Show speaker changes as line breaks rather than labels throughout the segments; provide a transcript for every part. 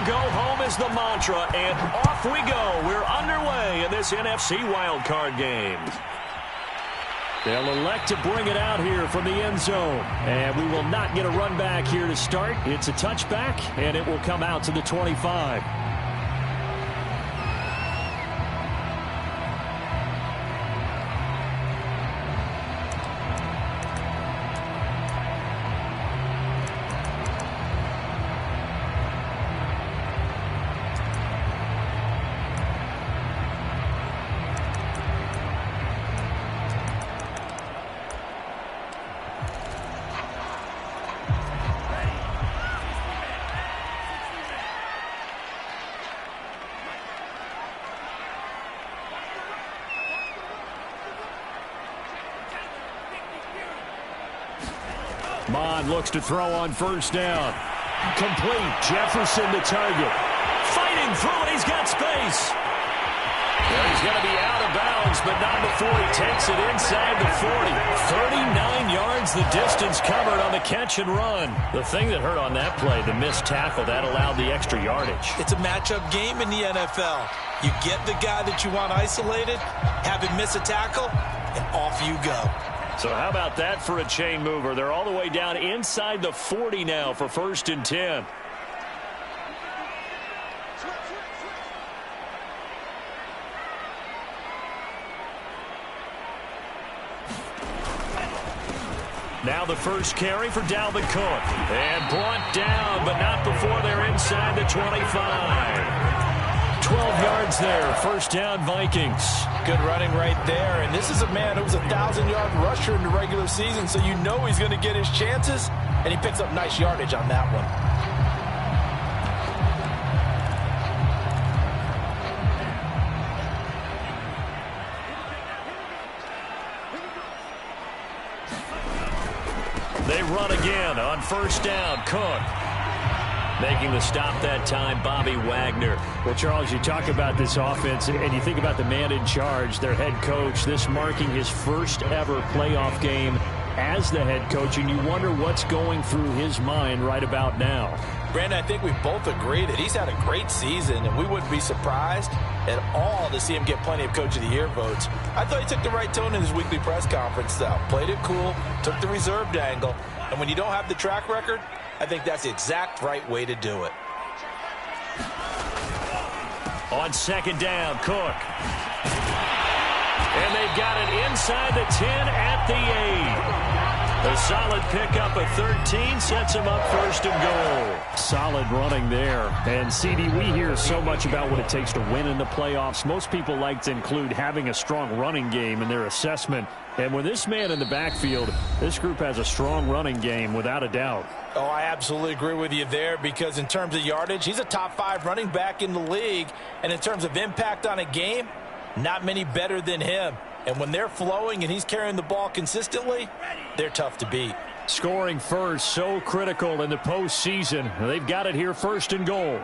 go home is the mantra, and off we go. We're underway in this NFC wildcard game. They'll elect to bring it out here from the end zone. And we will not get a run back here to start. It's a touchback, and it will come out to the 25. Mond looks to throw on first down. Complete. Jefferson the target. Fighting through it. He's got space. Well, he's going to be out of bounds, but not before he takes it inside the 40. 39 yards the distance covered on the catch and run. The thing that hurt on that play, the missed tackle, that allowed the extra yardage.
It's a matchup game in the NFL. You get the guy that you want isolated, have him miss a tackle, and off you go.
So how about that for a chain mover? They're all the way down inside the 40 now for 1st and 10. Now the first carry for Dalvin Cook. And brought down, but not before they're inside the 25. 12 yards there. First down, Vikings.
Good running right there. And this is a man who was a 1,000-yard rusher in the regular season, so you know he's going to get his chances, and he picks up nice yardage on that one.
They run again on first down. Cook. Making the stop that time, Bobby Wagner.
Well, Charles, you talk about this offense, and you think about the man in charge, their head coach, this marking his first ever playoff game as the head coach, and you wonder what's going through his mind right about now.
Brandon, I think we both agree that he's had a great season, and we wouldn't be surprised at all to see him get plenty of Coach of the Year votes. I thought he took the right tone in his weekly press conference, though. Played it cool, took the reserved angle, and when you don't have the track record, I think that's the exact right way to do it.
On second down, Cook. And they've got it inside the 10 at the 8. A solid pickup of 13 sets him up 1st and goal.
Solid running there. And, CD, we hear so much about what it takes to win in the playoffs. Most people like to include having a strong running game in their assessment. And with this man in the backfield, this group has a strong running game without a doubt.
Oh, I absolutely agree with you there, because in terms of yardage, he's a top 5 running back in the league. And in terms of impact on a game, not many better than him. And when they're flowing and he's carrying the ball consistently, they're tough to beat.
Scoring first, so critical in the postseason. They've got it here, 1st and goal.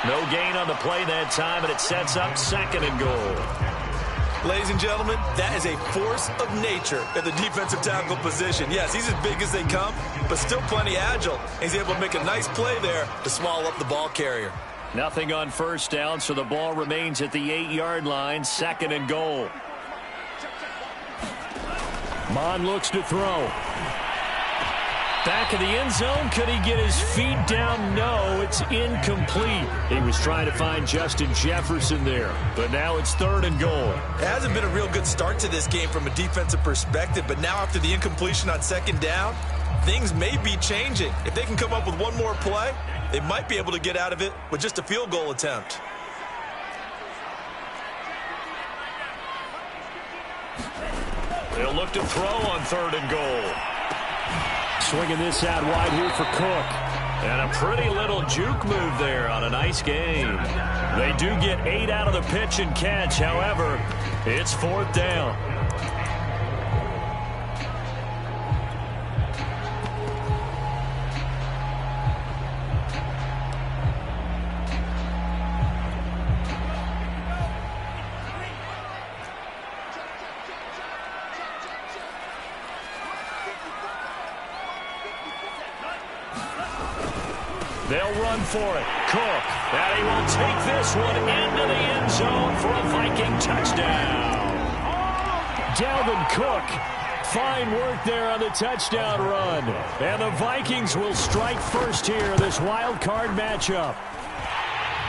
No gain on the play that time, and it sets up 2nd and goal.
Ladies and gentlemen, that is a force of nature at the defensive tackle position. Yes, he's as big as they come, but still plenty agile. He's able to make a nice play there to swallow up the ball carrier.
Nothing on first down, so the ball remains at the 8-yard line, 2nd and goal.
Mond looks to throw.
Back of the end zone. Could he get his feet down? No, it's incomplete.
He was trying to find Justin Jefferson there, but now it's 3rd and goal.
It hasn't been a real good start to this game from a defensive perspective, but now after the incompletion on 2nd down, things may be changing. If they can come up with one more play, they might be able to get out of it with just a field goal attempt.
They'll look to throw on 3rd and goal.
Swinging this out wide here for Cook.
And a pretty little juke move there on a nice game. They do get 8 out of the pitch and catch. However, it's 4th down. They'll run for it. Cook. And he will take this one into the end zone for a Viking touchdown. Dalvin Cook. Fine work there on the touchdown run. And the Vikings will strike first here in this wild card matchup.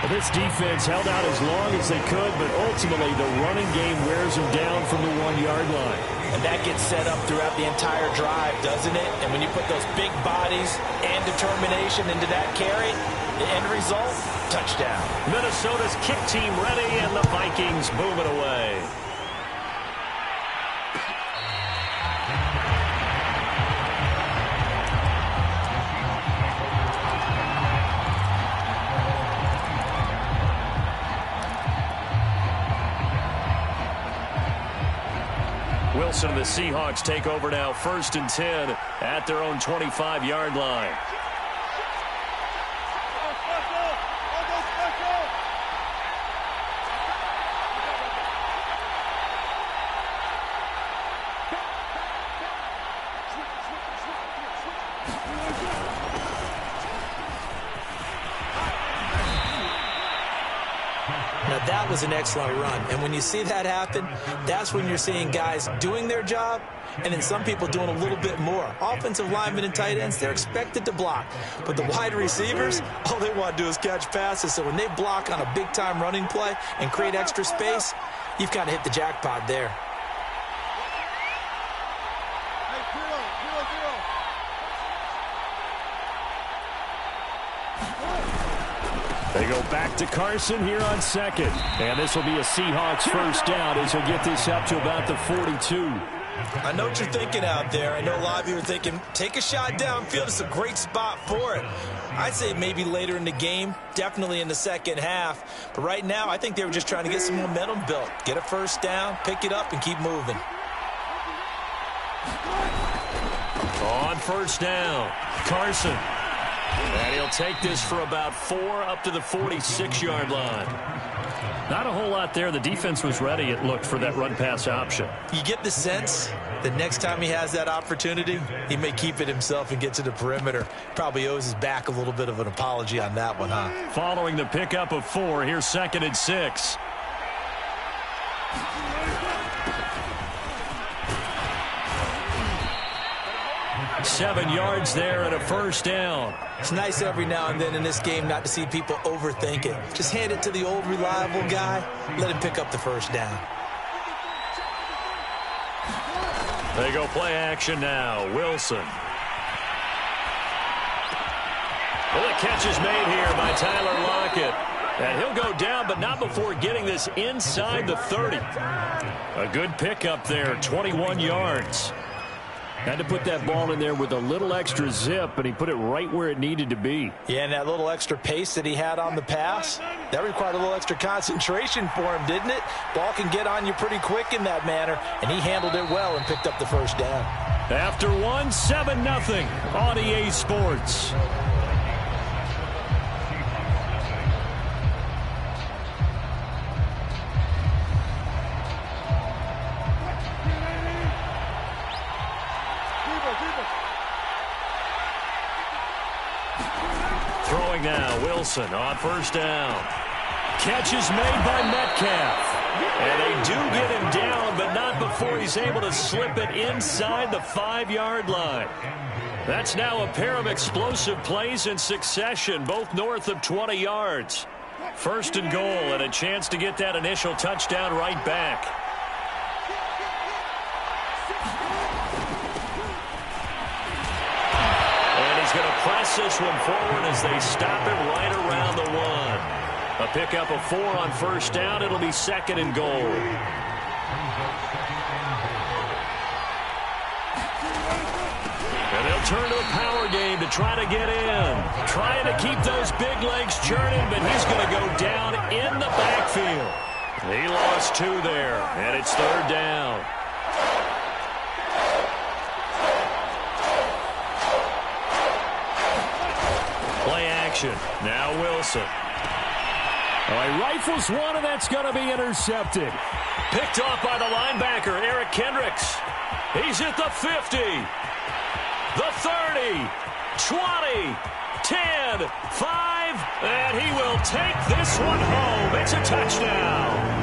This defense held out as long as they could, but ultimately the running game wears them down from the 1-yard line.
And that gets set up throughout the entire drive, doesn't it? And when you put those big bodies and determination into that carry, the end result, touchdown.
Minnesota's kick team ready, and the Vikings boom it away. Wilson and the Seahawks take over now, 1st and 10 at their own 25-yard line.
Now that was an excellent run, and when you see that happen, that's when you're seeing guys doing their job, and then some people doing a little bit more. Offensive linemen and tight ends, they're expected to block, but the wide receivers, all they want to do is catch passes. So when they block on a big-time running play and create extra space, you've kind of hit the jackpot there.
They go back to Carson here on 2nd. And this will be a Seahawks first down as he'll get this up to about the 42.
I know what you're thinking out there. I know a lot of you are thinking, take a shot downfield. It's a great spot for it. I'd say maybe later in the game, definitely in the second half. But right now, I think they were just trying to get some momentum built. Get a first down, pick it up, and keep moving.
On first down, Carson. And he'll take this for about 4 up to the 46-yard line.
Not a whole lot there. The defense was ready, it looked, for that run-pass option.
You get the sense that next time he has that opportunity, he may keep it himself and get to the perimeter. Probably owes his back a little bit of an apology on that one, huh?
Following the pickup of 4, here's 2nd and 6. Seven yards there and a first down.
It's nice every now and then in this game not to see people overthink it. Just hand it to the old reliable guy. Let him pick up the first down.
They go play action now. Wilson. Well, the catch is made here by Tyler Lockett. And he'll go down, but not before getting this inside the 30. A good pickup there, 21 yards. Had to put that ball in there with a little extra zip, and he put it right where it needed to be.
Yeah, and that little extra pace that he had on the pass, that required a little extra concentration for him, didn't it? Ball can get on you pretty quick in that manner, and he handled it well and picked up the first down.
After 1, 7-0 on EA Sports. Throwing now, Wilson on first down. Catch is made by Metcalf. And they do get him down, but not before he's able to slip it inside the 5-yard line. That's now a pair of explosive plays in succession, both north of 20 yards. 1st and goal, and a chance to get that initial touchdown right back. Going to press this one forward as they stop it right around the 1. A pickup of 4 on first down. It'll be 2nd and goal. And they'll turn to a power game to try to get in. Trying to keep those big legs churning, but he's going to go down in the backfield. He lost 2 there, and it's 3rd down. Now Wilson. He rifles one, and that's going to be intercepted. Picked off by the linebacker, Eric Kendricks. He's at the 50. The 30. 20, 10, 5, and he will take this one home. It's a touchdown.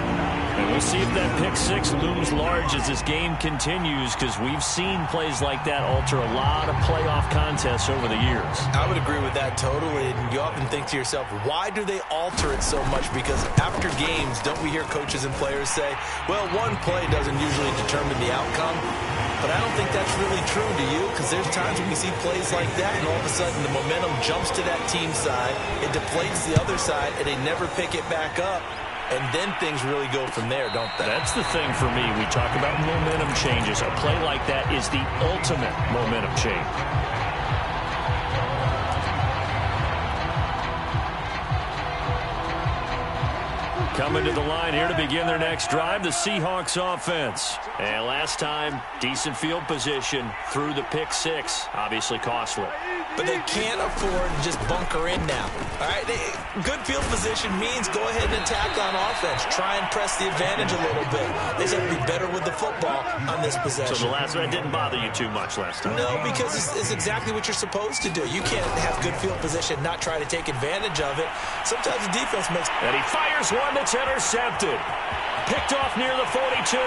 And we'll see if that pick six looms large as this game continues, because we've seen plays like that alter a lot of playoff contests over the years.
I would agree with that totally. And you often think to yourself, why do they alter it so much? Because after games, don't we hear coaches and players say, well, one play doesn't usually determine the outcome. But I don't think that's really true to you, because there's times when we see plays like that, and all of a sudden the momentum jumps to that team side, it deflates the other side, and they never pick it back up. And then things really go from there, don't they?
That's the thing for me. We talk about momentum changes. A play like that is the ultimate momentum change. Coming to the line here to begin their next drive, the Seahawks offense. And last time, decent field position through the pick six. Obviously costly.
But they can't afford to just bunker in now. All right, good field position means go ahead and attack on offense. Try and press the advantage a little bit. They just have to be better with the football on this possession.
So the last one didn't bother you too much last time?
No, because it's exactly what you're supposed to do. You can't have good field position, not try to take advantage of it. Sometimes the defense makes...
And he fires one that's intercepted. Picked off near the 42.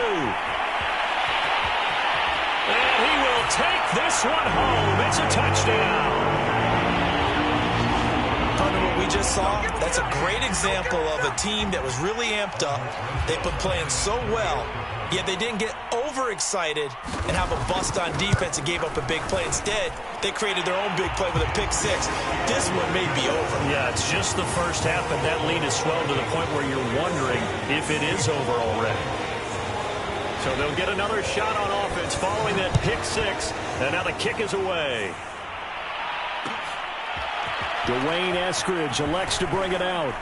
And he will take this one home. It's a touchdown.
Partner, what we just saw, that's a great example of a team that was really amped up. They've been playing so well, yet they didn't get overexcited and have a bust on defense and gave up a big play. Instead, they created their own big play with a pick six. This one may be over.
Yeah, it's just the first half, and that lead has swelled to the point where you're wondering if it is over already. So they'll get another shot on offense following that pick six, and now the kick is away. Dwayne Eskridge elects to bring it out.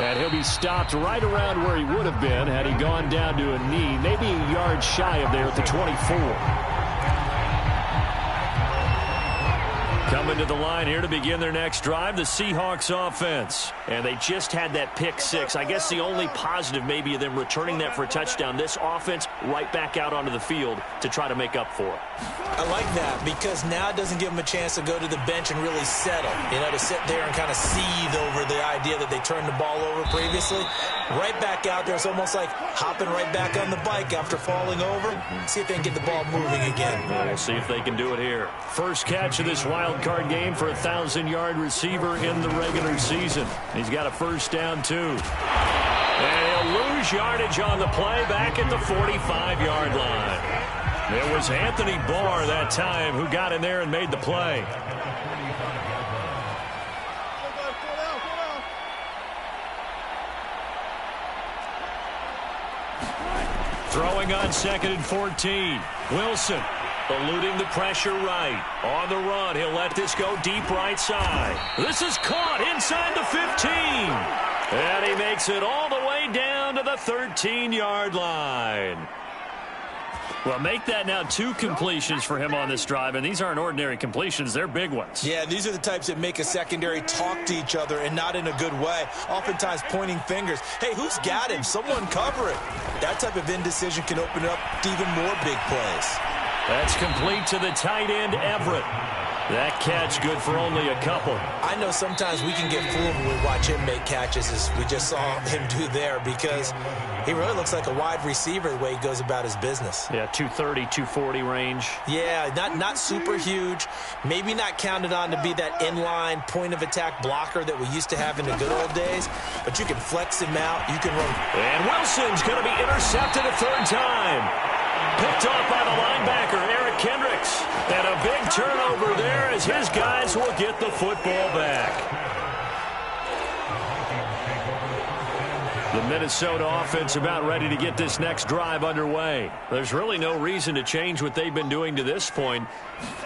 And he'll be stopped right around where he would have been had he gone down to a knee, maybe a yard shy of there at the 24. Coming to the line here to begin their next drive, the Seahawks offense. And they just had that pick six. I guess the only positive maybe of them returning that for a touchdown. This offense right back out onto the field to try to make up for it.
I like that, because now it doesn't give them a chance to go to the bench and really settle. You know, to sit there and kind of seethe over the idea that they turned the ball over previously. Right back out there. It's almost like hopping right back on the bike after falling over. See if they can get the ball moving again.
We'll see if they can do it here. First catch of this wild card game for a 1,000-yard receiver in the regular season. He's got a first down, too. And he'll lose yardage on the play back at the 45-yard line. It was Anthony Barr that time who got in there and made the play. Throwing on 2nd and 14. Wilson eluding the pressure right. On the run, he'll let this go deep right side. This is caught inside the 15. And he makes it all the way down to the 13-yard line. Well, make that now 2 completions for him on this drive, and these aren't ordinary completions. They're big ones.
Yeah, these are the types that make a secondary talk to each other, and not in a good way. Oftentimes pointing fingers. Hey, who's got him? Someone cover it. That type of indecision can open up to even more big plays.
That's complete to the tight end, Everett. That catch good for only a couple.
I know sometimes we can get fooled when we watch him make catches, as we just saw him do there, because he really looks like a wide receiver the way he goes about his business.
Yeah, 230, 240 range.
Yeah, not super huge. Maybe not counted on to be that inline point-of-attack blocker that we used to have in the good old days, but you can flex him out. You can run.
And Wilson's going to be intercepted a 3rd time. Picked off by the linebacker, Eric Kendricks. And a big turnover there as his guys will get the football back. The Minnesota offense about ready to get this next drive underway. There's really no reason to change what they've been doing to this point.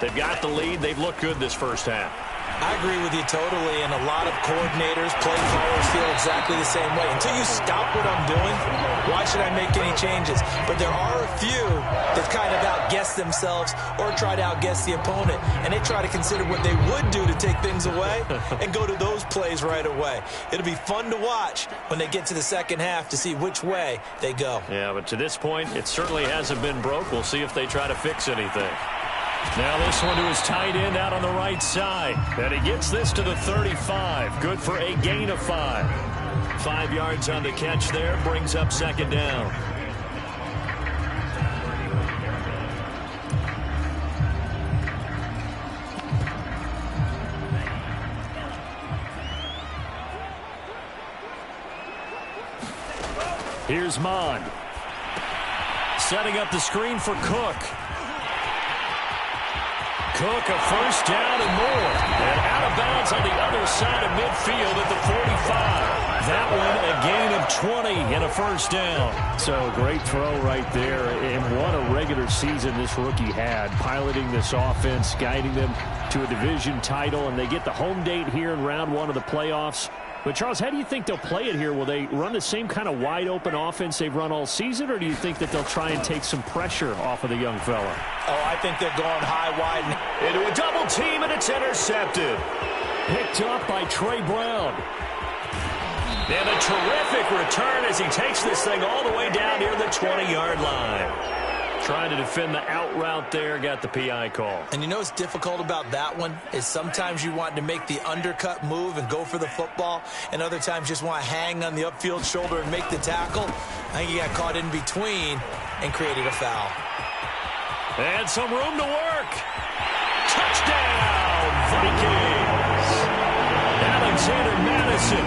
They've got the lead. They've looked good this first half.
I agree with you totally, and a lot of coordinators, play callers feel exactly the same way. Until you stop what I'm doing, why should I make any changes? But there are a few that kind of outguess themselves or try to outguess the opponent, and they try to consider what they would do to take things away and go to those plays right away. It'll be fun to watch when they get to the second half to see which way they go.
Yeah, but to this point, it certainly hasn't been broke. We'll see if they try to fix anything. Now this one to his tight end out on the right side. And he gets this to the 35. Good for a gain of 5. 5 yards on the catch there. Brings up second down. Here's Mond. Setting up the screen for Cook. Cook, a first down and more. And out of bounds on the other side of midfield at the 45. That one a gain of 20 and a first down. So great throw right there. And what a regular season this rookie had. Piloting this offense, guiding them to a division title. And they get the home date here in round 1 of the playoffs. But, Charles, how do you think they'll play it here? Will they run the same kind of wide-open offense they've run all season, or do you think that they'll try and take some pressure off of the young fella?
Oh, I think they're going high, wide.
Into a double team, and it's intercepted.
Picked up by Trey Brown.
And a terrific return as he takes this thing all the way down near the 20-yard line.
Trying to defend the out route there, got the PI call.
And you know what's difficult about that one is sometimes you want to make the undercut move and go for the football, and other times just want to hang on the upfield shoulder and make the tackle. I think he got caught in between and created a foul.
And some room to work. Touchdown, Vikings. Alexander Mattison,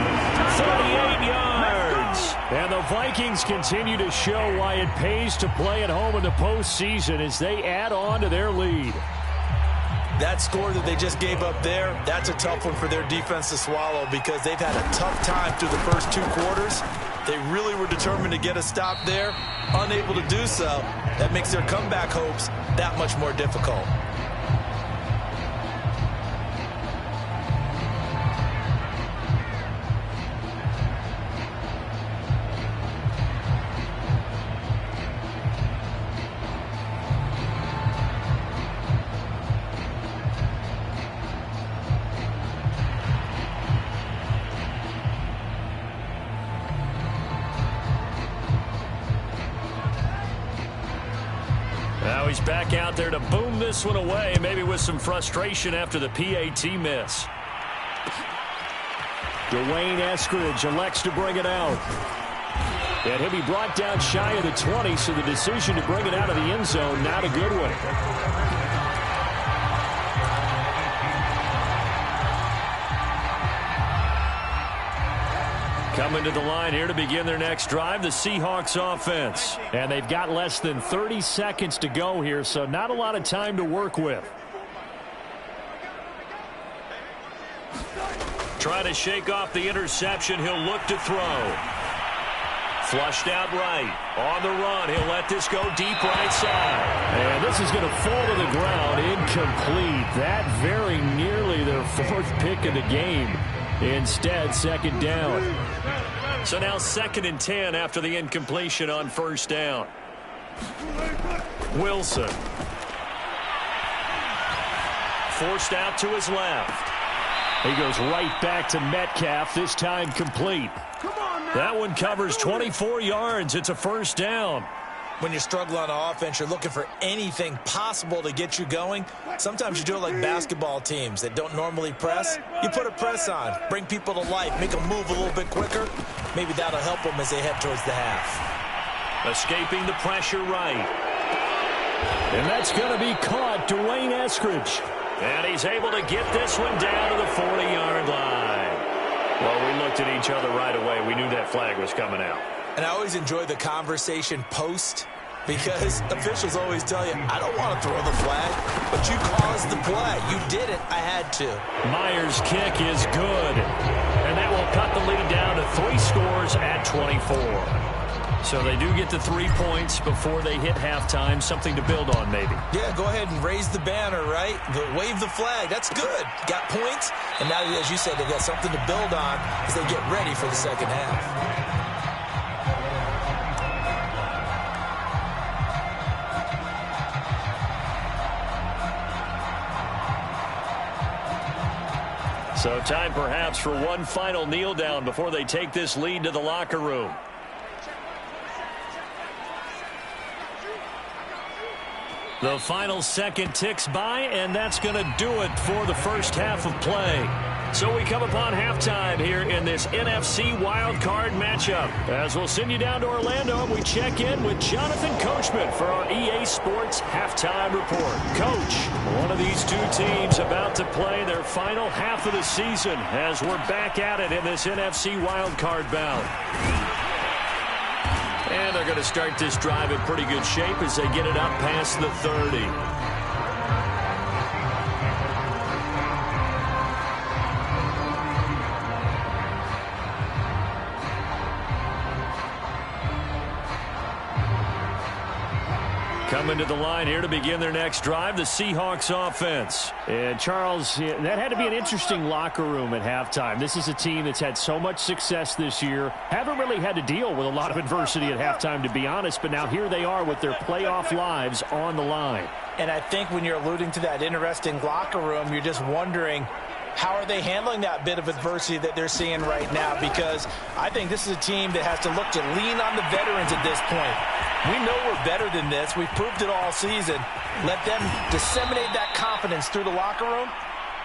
38 yards. And the Vikings continue to show why it pays to play at home in the postseason as they add on to their lead.
That score that they just gave up there, that's a tough one for their defense to swallow because they've had a tough time through the first 2 quarters. They really were determined to get a stop there, unable to do so. That makes their comeback hopes that much more difficult.
Now he's back out there to boom this one away, maybe with some frustration after the PAT miss. Dwayne Eskridge elects to bring it out. And he'll be brought down shy of the 20, so the decision to bring it out of the end zone, not a good one. Coming to the line here to begin their next drive, the Seahawks offense. And they've got less than 30 seconds to go here, so not a lot of time to work with. Trying to shake off the interception. He'll look to throw. Flushed out right. On the run. He'll let this go deep right side. And this is going to fall to the ground. Incomplete. That very nearly their 4th pick of the game. Instead, second down. So now 2nd and 10 after the incompletion on first down. Wilson. Forced out to his left. He goes right back to Metcalf, this time complete. That one covers 24 yards. It's a first down.
When you're struggling on offense, you're looking for anything possible to get you going. Sometimes you do it like basketball teams that don't normally press. You put a press on, bring people to life, make them move a little bit quicker. Maybe that'll help them as they head towards the half.
Escaping the pressure right. And that's going to be caught, Dwayne Eskridge. And he's able to get this one down to the 40-yard line. Well, we looked at each other right away. We knew that flag was coming out.
And I always enjoy the conversation post because officials always tell you, I don't want to throw the flag, but you caused the play. You did it. I had to.
Myers' kick is good. And that will cut the lead down to 3 scores at 24. So they do get the 3 points before they hit halftime. Something to build on, maybe.
Yeah, go ahead and raise the banner, right? Wave the flag. That's good. Got points. And now, as you said, they got something to build on as they get ready for the second half.
So time perhaps for one final kneel down before they take this lead to the locker room.
The final second ticks by, and that's going to do it for the first half of play. So we come upon halftime here in this NFC wildcard matchup. As we'll send you down to Orlando, we check in with Jonathan Coachman for our EA Sports Halftime Report. Coach, one of these two teams about to play their final half of the season as we're back at it in this NFC wildcard bout. And they're going to start this drive in pretty good shape as they get it up past the 30. Coming to the line here to begin their next drive, the Seahawks offense.
And Charles, that had to be an interesting locker room at halftime. This is a team that's had so much success this year. Haven't really had to deal with a lot of adversity at halftime, to be honest. But now here they are with their playoff lives on the line.
And I think when you're alluding to that interesting locker room, you're just wondering, how are they handling that bit of adversity that they're seeing right now? Because I think this is a team that has to look to lean on the veterans at this point. We know we're better than this. We've proved it all season. Let them disseminate that confidence through the locker room.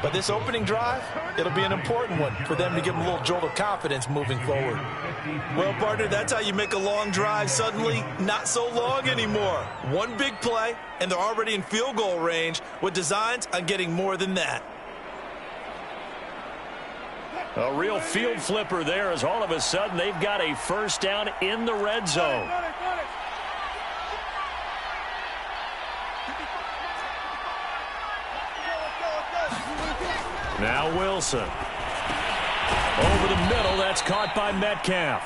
But this opening drive, it'll be an important one for them to give them a little jolt of confidence moving forward.
Well, partner, that's how you make a long drive suddenly not so long anymore. One big play, and they're already in field goal range with designs on getting more than that.
A real field flipper there as all of a sudden they've got a first down in the red zone. Now Wilson. Over the middle, that's caught by Metcalf.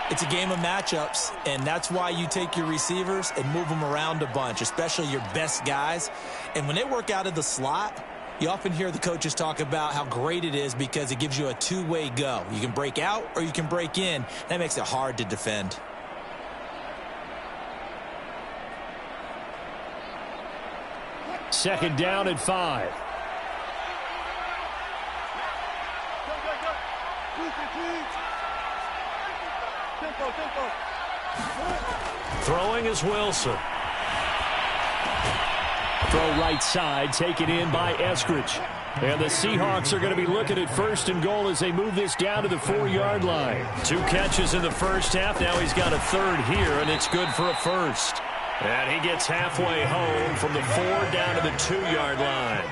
It's a game of matchups, and that's why you take your receivers and move them around a bunch, especially your best guys. And when they work out of the slot, you often hear the coaches talk about how great it is because it gives you a two-way go. You can break out or you can break in. That makes it hard to defend.
Second down and 5.
Throwing is Wilson.
Throw right side, taken in by Eskridge. And the Seahawks are going to be looking at first and goal as they move this down to the 4-yard line.
2 catches in the first half. Now he's got a third here, and it's good for a first. And he gets halfway home from the 4 down to the 2-yard line.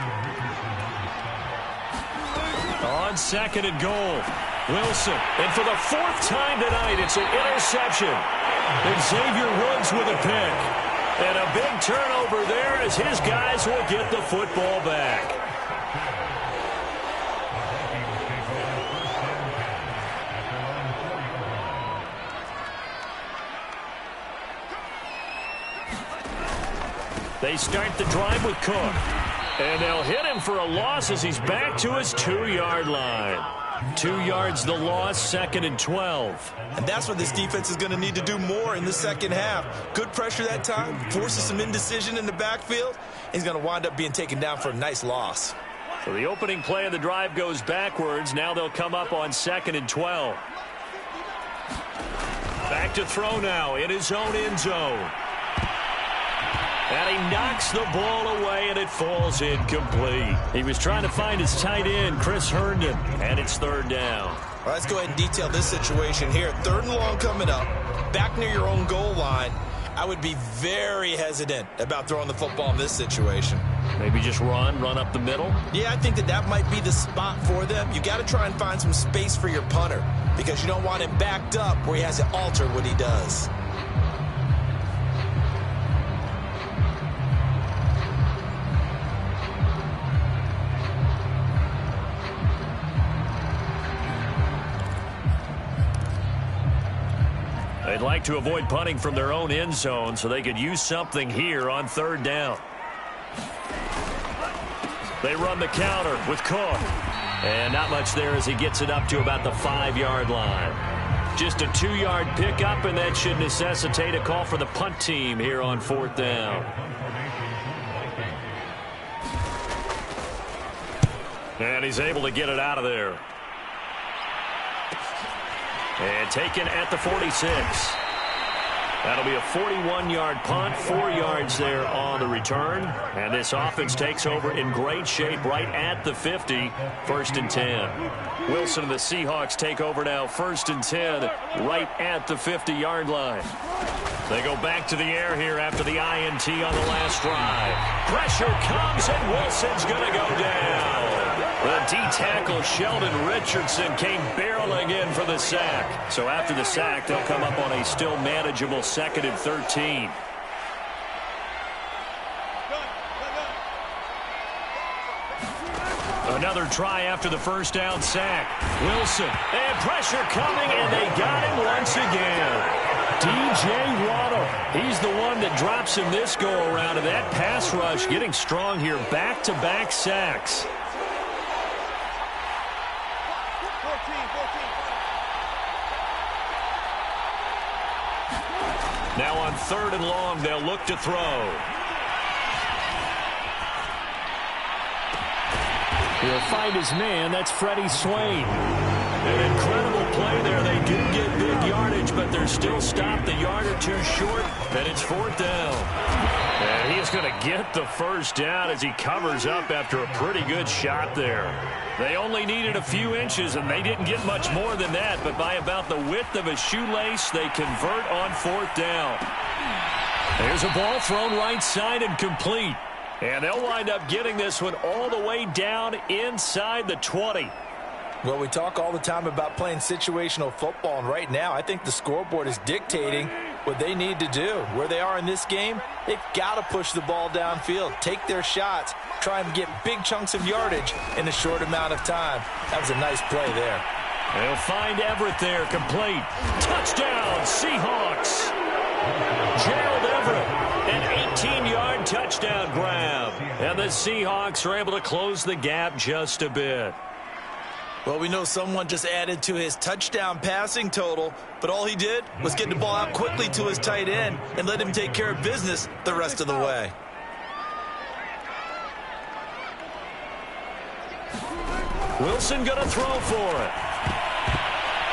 On second and goal, Wilson. And for the 4th time tonight, it's an interception. And Xavier Woods with a pick. And a big turnover there as his guys will get the football back. They start the drive with Cook. And they'll hit him for a loss as he's back to his 2-yard line. 2 yards the loss, 2nd and 12.
And that's what this defense is going to need to do more in the second half. Good pressure that time, forces some indecision in the backfield. He's going to wind up being taken down for a nice loss.
So the opening play of the drive goes backwards. Now they'll come up on 2nd and 12. Back to throw now in his own end zone. And he knocks the ball away, and it falls incomplete. He was trying to find his tight end, Chris Herndon, and it's 3rd down.
All right, let's go ahead and detail this situation here. 3rd and long coming up, back near your own goal line. I would be very hesitant about throwing the football in this situation.
Maybe just run up the middle?
Yeah, I think that might be the spot for them. You got to try and find some space for your punter because you don't want him backed up where he has to alter what he does.
They'd like to avoid punting from their own end zone so they could use something here on 3rd down. They run the counter with Cook. And not much there as he gets it up to about the 5-yard line. Just a 2-yard pickup, and that should necessitate a call for the punt team here on 4th down. And he's able to get it out of there. And taken at the 46. That'll be a 41-yard punt, 4 yards there on the return. And this offense takes over in great shape right at the 50, 1st and 10. Wilson and the Seahawks take over now, 1st and 10, right at the 50-yard line. They go back to the air here after the INT on the last drive. Pressure comes, and Wilson's going to go down. The D-tackle Sheldon Richardson came barreling in for the sack. So after the sack, they'll come up on a still manageable 2nd and 13. Another try after the first down sack. Wilson, and pressure coming, and they got him once again. DJ Waddle, he's the one that drops him this go-around, and that pass rush getting strong here. Back-to-back sacks. Now on 3rd and long, they'll look to throw. He'll find his man. That's Freddie Swain. An incredible play there. They do get big yardage, but they're still stopped a yard or two short, and it's 4th down. And he is going to get the first down as he covers up after a pretty good shot there. They only needed a few inches, and they didn't get much more than that, but by about the width of a shoelace, they convert on 4th down. There's a ball thrown right side and complete. And they'll wind up getting this one all the way down inside the 20.
Well, we talk all the time about playing situational football, and right now I think the scoreboard is dictating what they need to do. Where they are in this game, they've got to push the ball downfield, take their shots, try and get big chunks of yardage in a short amount of time. That was a nice play there.
They'll find Everett there, complete. Touchdown, Seahawks. Gerald Everett. An 18-yard touchdown grab. And the Seahawks are able to close the gap just a bit.
Well, we know someone just added to his touchdown passing total, but all he did was get the ball out quickly to his tight end and let him take care of business the rest of the way.
Wilson going to throw for it.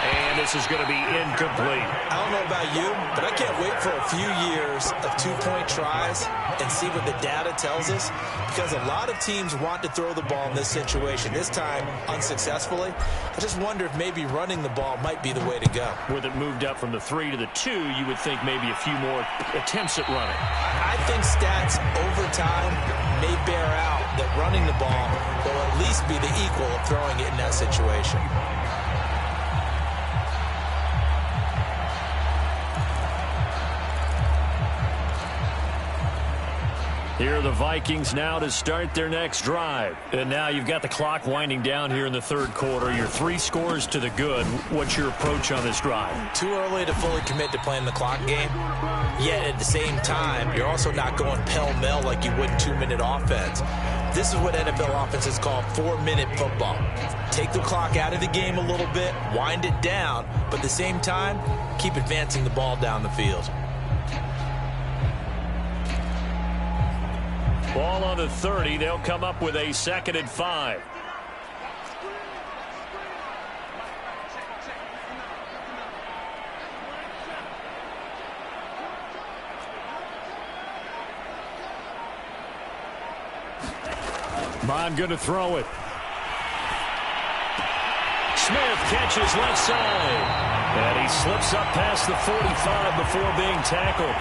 And this is going to be incomplete.
I don't know about you, but I can't wait for a few years of two-point tries and see what the data tells us, because a lot of teams want to throw the ball in this situation, this time unsuccessfully. I just wonder if maybe running the ball might be the way to go.
With it moved up from the 3 to the 2, you would think maybe a few more attempts at running.
I think stats over time may bear out that running the ball will at least be the equal of throwing it in that situation.
Here are the Vikings now to start their next drive. And now you've got the clock winding down here in the 3rd quarter. You're 3 scores to the good. What's your approach on this drive?
Too early to fully commit to playing the clock game. Yet at the same time, you're also not going pell-mell like you would in 2-minute offense. This is what NFL offenses call 4-minute football. Take the clock out of the game a little bit, wind it down, but at the same time, keep advancing the ball down the field.
Ball on the 30. They'll come up with a 2nd and 5. Bond going to throw it. Smith catches left side. And he slips up past the 45 before being tackled.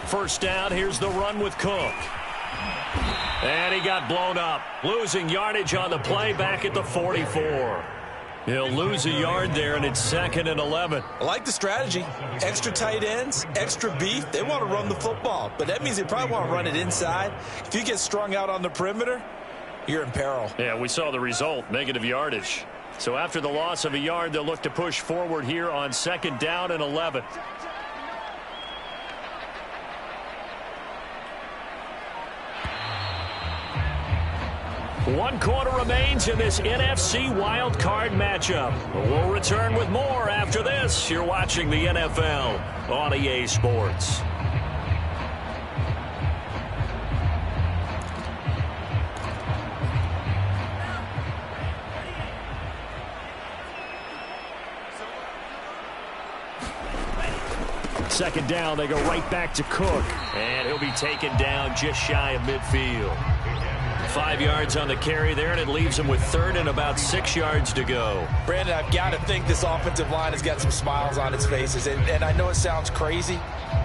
First down, here's the run with Cook. And he got blown up. Losing yardage on the play back at the 44. He'll lose a yard there, and it's 2nd and 11.
I like the strategy. Extra tight ends, extra beef. They want to run the football, but that means they probably want to run it inside. If you get strung out on the perimeter, you're in peril.
Yeah, we saw the result, negative yardage. So after the loss of a yard, they'll look to push forward here on 2nd down and 11. One quarter remains in this NFC Wild Card matchup. We'll return with more after this. You're watching the NFL on EA Sports. second down, they go right back to Cook.
And he'll be taken down just shy of midfield. 5 yards on the carry there, and it leaves him with third and about 6 yards to go.
Brandon, I've got to think this offensive line has got some smiles on its faces. And I know it sounds crazy,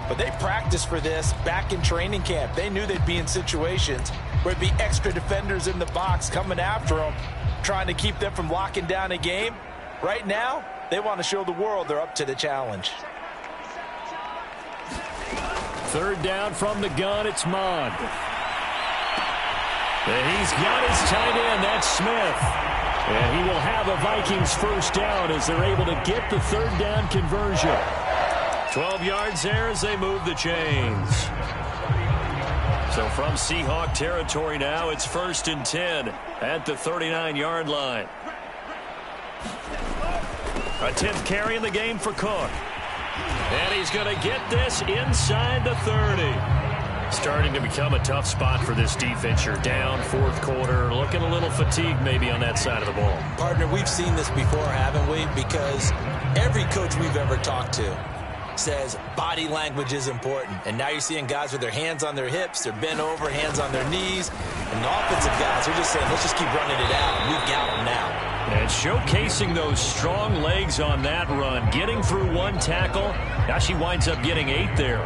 but they practiced for this back in training camp. They knew they'd be in situations where it'd be extra defenders in the box coming after them, trying to keep them from locking down a game. Right now, they want to show the world they're up to the challenge.
Third down from the gun, it's Mond. And he's got his tight end, that's Smith. And he will have a Vikings first down as they're able to get the third down conversion.
12 yards there as they move the chains. So from Seahawk territory now, it's 1st and 10 at the 39-yard line. A 10th carry in the game for Cook. And he's going to get this inside the 30. Starting to become a tough spot for this defense. You're down, fourth quarter, looking a little fatigued maybe on that side of the ball.
Partner, we've seen this before, haven't we? Because every coach we've ever talked to says body language is important. And now you're seeing guys with their hands on their hips, they're bent over, hands on their knees. And the offensive guys are just saying, let's just keep running it out. We've got them now.
And showcasing those strong legs on that run, getting through one tackle. Now she winds up getting 8 there.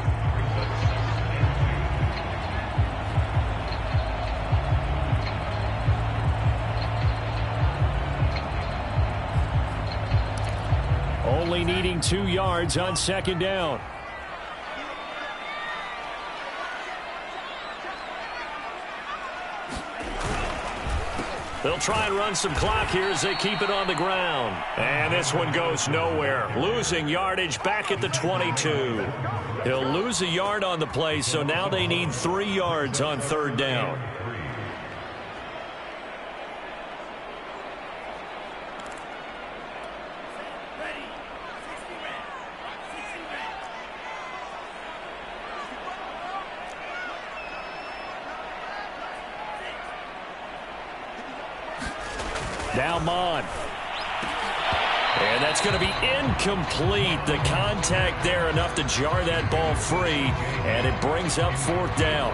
Only needing 2 yards on second down. They'll try and run some clock here as they keep it on the ground. And this one goes nowhere. Losing yardage back at the 22. He'll lose a yard on the play, so now they need 3 yards on third down. Now Mond. And that's going to be incomplete. The contact there enough to jar that ball free, and it brings up fourth down.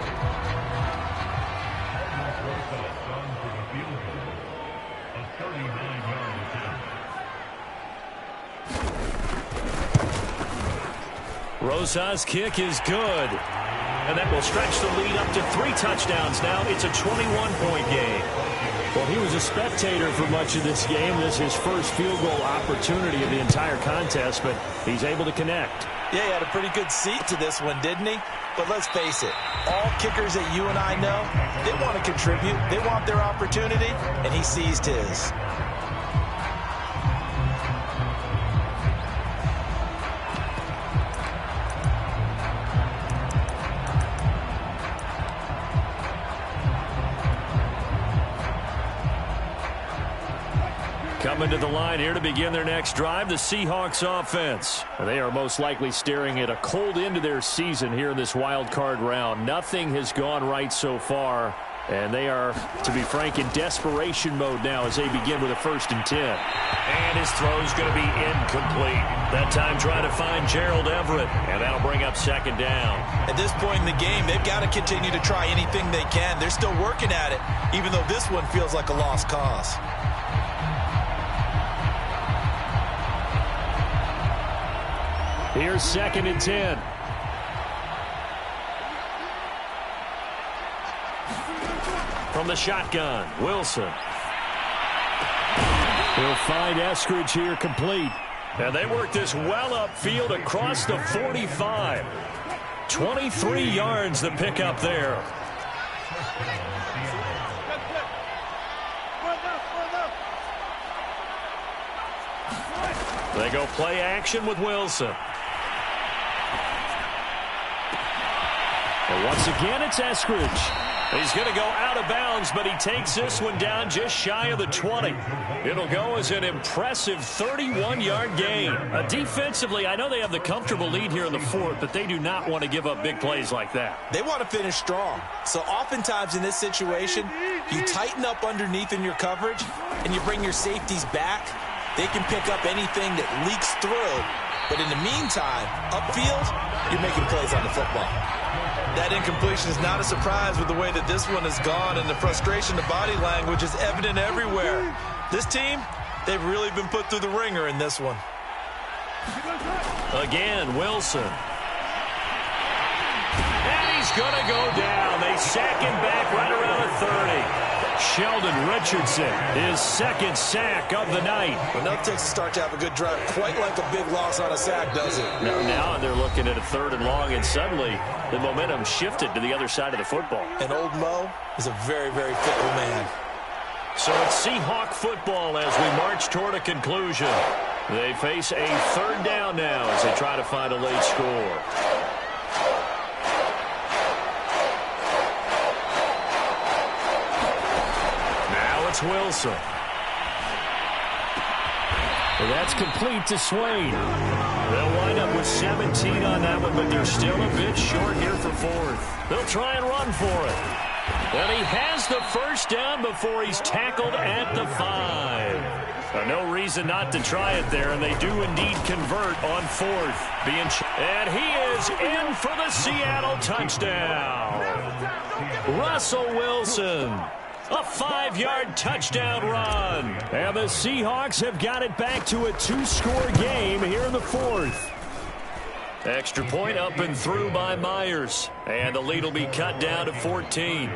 Rosas' kick is good. And that will stretch the lead up to 3 touchdowns now. It's a 21-point game. Well, he was a spectator for much of this game. This is his first field goal opportunity of the entire contest, but he's able to connect.
Yeah, he had a pretty good seat to this one, didn't he? But let's face it, all kickers that you and I know, they want to contribute. They want their opportunity, and he seized his.
Coming to the line here to begin their next drive, the Seahawks offense. They are most likely staring at a cold end to their season here in this wild card round. Nothing has gone right so far, and they are, to be frank, in desperation mode now as they begin with a 1st and 10.
And his throw's going to be incomplete. That time trying to find Gerald Everett, and that'll bring up second down.
At this point in the game, they've got to continue to try anything they can. They're still working at it, even though this one feels like a lost cause.
Here's 2nd and 10. From the shotgun, Wilson. He'll find Eskridge here complete.
And they work this well upfield across the 45.
23 yards the pickup there.
They go play action with Wilson.
And once again, it's Eskridge.
He's going to go out of bounds, but he takes this one down just shy of the 20. It'll go as an impressive 31-yard gain.
Defensively, I know they have the comfortable lead here in the 4th, but they do not want to give up big plays like that.
They want to finish strong. So oftentimes in this situation, you tighten up underneath in your coverage, and you bring your safeties back. They can pick up anything that leaks through But in the meantime, upfield, you're making plays on the football. That incompletion is not a surprise with the way that this one has gone, and the frustration, the body language is evident everywhere. This team, they've really been put through the ringer in this one.
Again, Wilson. And he's going to go down. They sack him back right around the 30. Sheldon Richardson, his second sack of the night.
Well, now it takes a start to have a good drive, quite like a big loss on a sack, does it?
Now they're looking at a 3rd and long, and suddenly the momentum shifted to the other side of the football.
And old Mo is a very, very fickle man.
So it's Seahawk football as we march toward a conclusion. They face a 3rd down now as they try to find a late score. Wilson. Well, that's complete to Swain. They'll wind up with 17 on that one, but they're still a bit short here for 4th. They'll try and run for it. And he has the first down before he's tackled at the 5. No reason not to try it there, and they do indeed convert on 4th. And he is in for the Seattle touchdown. Russell Wilson. A 5-yard touchdown run. And the Seahawks have got it back to a 2-score game here in the 4th. Extra point up and through by Myers. And the lead will be cut down to 14.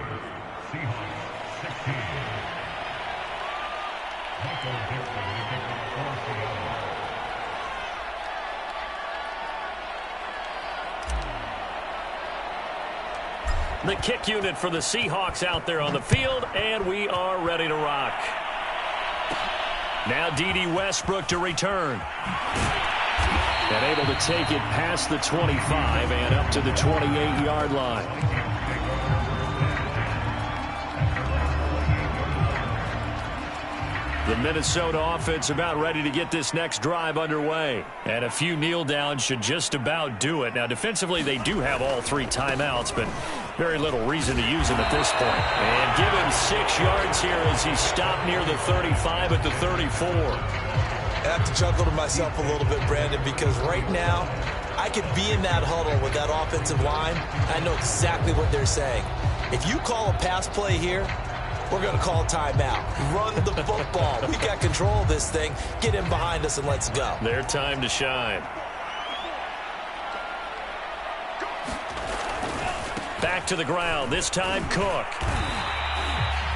The kick unit for the Seahawks out there on the field, and we are ready to rock. Now D.D. Westbrook to return. And able to take it past the 25 and up to the 28-yard line. The Minnesota offense about ready to get this next drive underway. And a few kneel downs should just about do it. Now, defensively, they do have all 3 timeouts, but very little reason to use them at this point. And give him 6 yards here as he stopped near the 35 at the 34.
I have to chuckle to myself a little bit, Brandon, because right now I could be in that huddle with that offensive line. I know exactly what they're saying. If you call a pass play here, we're going to call timeout. Run the football. We got control of this thing. Get in behind us and let's go.
Their time to shine. Back to the ground. This time Cook.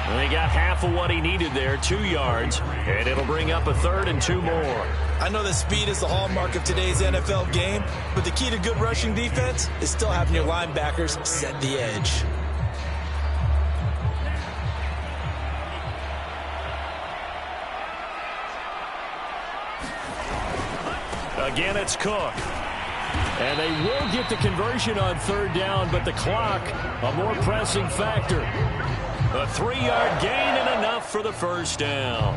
And he got half of what he needed there, 2 yards. And it'll bring up a 3rd and 2 more.
I know that speed is the hallmark of today's NFL game, but the key to good rushing defense is still having your linebackers set the edge.
Again, it's Cook. And they will get the conversion on 3rd down, but the clock, a more pressing factor. A 3-yard gain and enough for the first down.